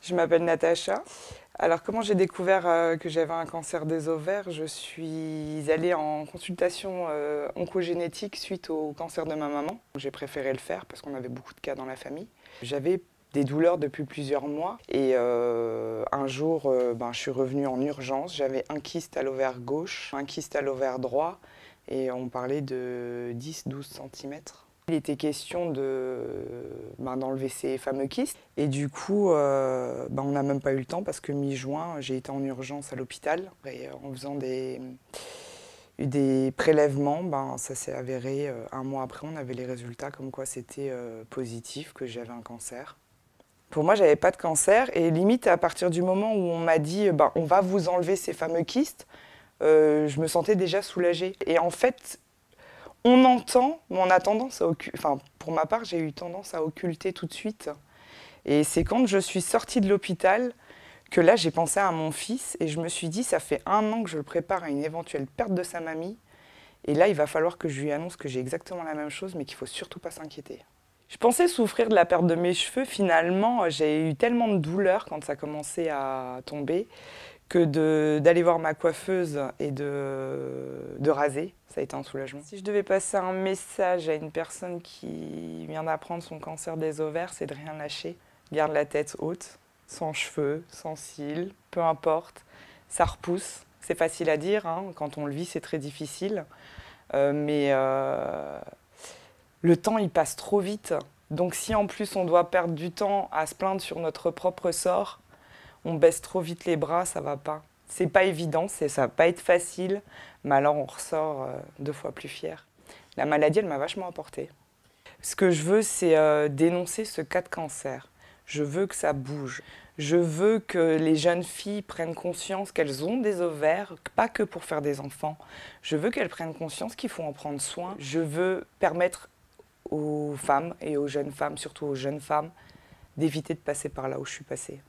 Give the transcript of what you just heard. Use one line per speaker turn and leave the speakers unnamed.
Je m'appelle Natacha. Alors comment j'ai découvert que j'avais un cancer des ovaires? Je suis allée en consultation oncogénétique suite au cancer de ma maman. J'ai préféré le faire parce qu'on avait beaucoup de cas dans la famille. J'avais des douleurs depuis plusieurs mois et un jour je suis revenue en urgence. J'avais un kyste à l'ovaire gauche, un kyste à l'ovaire droit et on parlait de 10-12 cm. Il était question d'enlever ces fameux kystes. Et du coup, on n'a même pas eu le temps parce que mi-juin, j'ai été en urgence à l'hôpital. Et en faisant des prélèvements, ça s'est avéré, un mois après, on avait les résultats comme quoi c'était positif, que j'avais un cancer. Pour moi, j'avais pas de cancer. Et limite, à partir du moment où on m'a dit on va vous enlever ces fameux kystes, je me sentais déjà soulagée. Et en fait, on entend, mais on a tendance à occulter. Enfin, pour ma part, j'ai eu tendance à occulter tout de suite. Et c'est quand je suis sortie de l'hôpital que là, j'ai pensé à mon fils et je me suis dit, ça fait 1 an que je le prépare à une éventuelle perte de sa mamie. Et là, il va falloir que je lui annonce que j'ai exactement la même chose, mais qu'il ne faut surtout pas s'inquiéter. Je pensais souffrir de la perte de mes cheveux. Finalement, j'ai eu tellement de douleur quand ça commençait à tomber que d'aller voir ma coiffeuse et de raser, ça a été un soulagement. Si je devais passer un message à une personne qui vient d'apprendre son cancer des ovaires, c'est de rien lâcher. Garde la tête haute, sans cheveux, sans cils, peu importe, ça repousse. C'est facile à dire, hein. Quand on le vit, c'est très difficile. Mais le temps, il passe trop vite. Donc si en plus on doit perdre du temps à se plaindre sur notre propre sort, on baisse trop vite les bras, ça va pas. C'est pas évident, ça va pas être facile, mais alors on ressort 2 fois plus fier. La maladie, elle m'a vachement apporté. Ce que je veux, c'est dénoncer ce cas de cancer. Je veux que ça bouge. Je veux que les jeunes filles prennent conscience qu'elles ont des ovaires, pas que pour faire des enfants. Je veux qu'elles prennent conscience qu'il faut en prendre soin. Je veux permettre aux femmes et aux jeunes femmes, surtout aux jeunes femmes, d'éviter de passer par là où je suis passée.